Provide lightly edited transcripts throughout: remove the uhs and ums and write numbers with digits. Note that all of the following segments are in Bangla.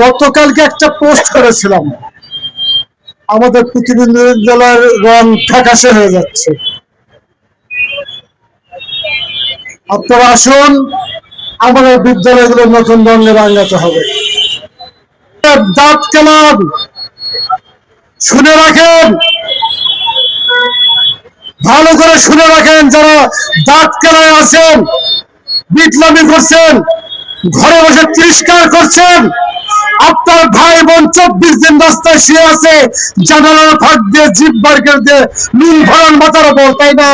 গতকালকে একটা পোস্ট করেছিলাম, আমাদের প্রতিনিধি দলের রং ফ্যাকাশে হয়ে যাচ্ছে। আপনারা আসুন, আমাদের বিদ্যালয়গুলো নতুন রঙে রাঙাতে হবে। দাঁত কেলান, শুনে রাখেন, ভালো করে শুনে রাখেন, যারা দাঁত কেলায় আছেন, বিটলামি করছেন, ঘরে বসে তিরস্কার করছেন, আপনার ভাই বোন 24 দিন রাস্তায় শুয়ে আছে, জানালার ফাঁক দিয়ে জিপ বার্গার দিয়ে নুন ভরান মাথার ওপর, তাই না?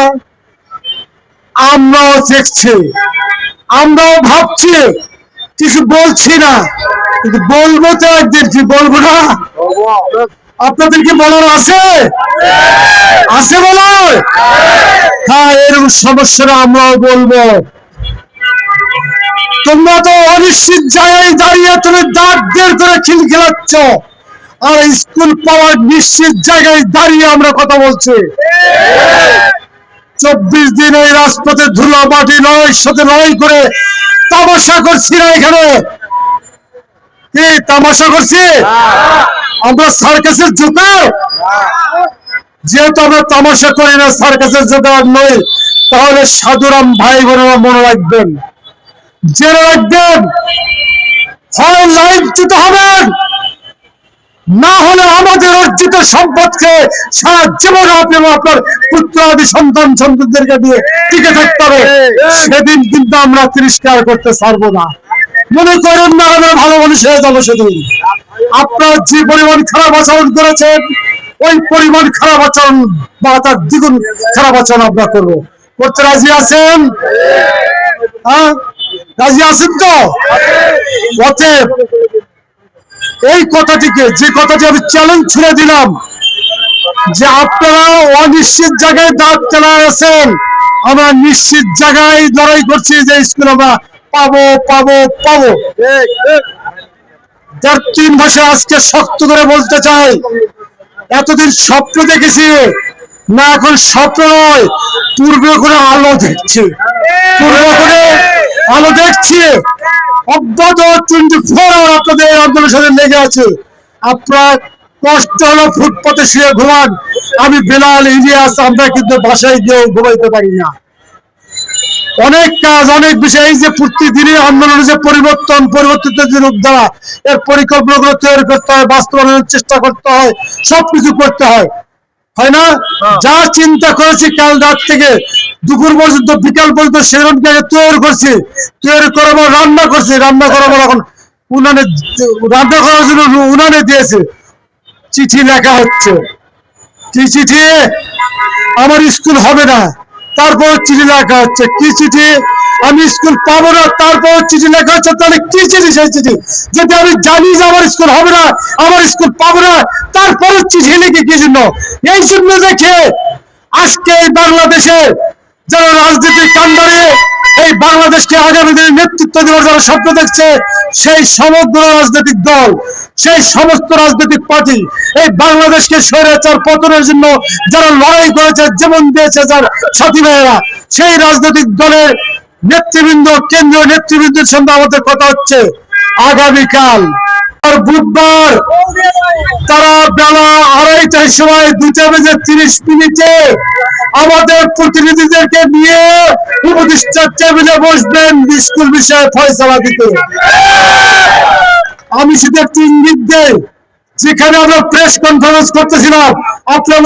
আমরাও দেখছি, আমরাও ভাবছি, কিছু বলছি না, কিন্তু বলবো তো একদিন, কি বলবো না? আপনাদের কি বলার আছে? আছে বলার? হ্যাঁ, এরকম সমস্যাটা আমরাও বলবো। তোমরা তো অনিশ্চিত জায়গায় দাঁড়িয়ে তুমি দাঁত বের করে খিলখিলাচ্ছ, আর স্কুল পাওয়ার নিশ্চিত জায়গায় দাঁড়িয়ে আমরা কথা বলছি। 24 দিন এই রাজপথে ধুলো মাটি নয় সাথে নয় করে তামাশা করছি না। এখানে কি তামাশা করছি? আমরা সার্কাসের জোকার? যেহেতু আমরা তামাশা করি না, সার্কাসের জোকার নই, তাহলে সাধুরাম ভাই বোনেরা মনে রাখবেন, জেনে রাখবেন, হয় লাইনচ্যুত হবেন, না হলে আমাদের অর্জিত সম্পদকে সারা জীবন আপনি আপনার পুত্র আদি সন্তান সন্ততিদেরকে দিয়ে টিকে থাকতে হবে। সেদিন কিন্তু আমরা তিরস্কার করতে ছাড়বো না। মনে করেন না আমরা ভালো মানুষ হয়ে যাবো সেদিন। আপনার যে পরিমাণ খারাপ আচরণ করেছেন, ওই পরিমাণ খারাপ আচরণ বা তার দ্বিগুণ খারাপ আচরণ আমরা করবো। করতে রাজি আছেন? হ্যাঁ, রাজি আছেন তো? অতএব এই কথাটিকে, যে কথাটি আমি চ্যালেঞ্জ ছুড়ে দিলাম, যে আপনারা অনিশ্চিত জায়গায় দাঁত কেলায় আছেন, আমরা নিশ্চিত জায়গায় লড়াই করছি যে স্কুল আমরা পাবো পাবো পাবো। যার 3 ভাষা আজকে শক্ত করে বলতে চাই, এতদিন স্বপ্ন দেখেছি না, এখন স্বপ্ন নয়, পূর্বে করে আলো দেখছি, পূর্বে করে আলো দেখছি। অব্যাহত 24 আওয়ার আপনাদের আন্দোলনের সাথে লেগে আছে। আপনার কষ্ট হলো ফুটপাতে শুয়ে ঘুমান, আমি বেলাল, ইলিয়াস, আমরা কিন্তু বাসায় গিয়েও ঘুমাইতে পারি না। অনেক কাজ, অনেক বিষয়, এই যে প্রতিদিনই আন্দোলনের যে পরিবর্তিত যে রূপ দ্বারা এর পরিকল্পনাগুলো তৈরি করতে হয়, বাস্তবায়নের চেষ্টা করতে হয়, সবকিছু করতে হয়, হয় না? যা চিন্তা করেছি কাল রাত থেকে দুপুর পর্যন্ত, বিকাল পর্যন্ত সেরকম তৈরি করছি, তৈরি করাবো, রান্না করছি, রান্না করাবো, এখন উনানে রান্না করার জন্য উনানে দিয়েছে, চিঠি লেখা হচ্ছে। কি চিঠি? আমার স্কুল হবে না, তারপর চিঠি লেখা হচ্ছে। কি চিঠি? আমি স্কুল পাবো না, তারপর চিঠি লেখা হচ্ছে। তাহলে কি চিঠি? সেই চিঠি যদি আমি জানি যে আমার স্কুল হবে না, আমার স্কুল পাবো না, তারপর চিঠি লিখি কি জন্য? এই জন্য দেখে আজকে এই বাংলাদেশে যারা রাজনীতির কাণ্ডারে এই বাংলাদেশকে আগামী দিনে নেতৃত্ব দেওয়ার যারা স্বপ্ন দেখছে, সেই সমগ্র রাজনৈতিক দল, সেই সমস্ত রাজনৈতিক পার্টি এই বাংলাদেশকে স্বৈরাচার পতনের জন্য যারা লড়াই করেছে, জীবন দিয়েছে যার সাথী ভাইয়েরা, সেই রাজনৈতিক দলের নেতৃবৃন্দ, কেন্দ্রীয় নেতৃবৃন্দের সঙ্গে আমাদের কথা হচ্ছে আগামীকাল আর বুধবার তারা বেলা 2:30টার সময় 2:30 আমাদের প্রতিনিধিদেরকে নিয়ে উপদেষ্টার টেবিলে বসবেন স্কুল বিষয়ে ফয়সালা দিতে। আমি শুধু একটি ইঙ্গিত দেই, যেখানে আমরা প্রেস কনফারেন্স করতেছিলাম, আপনার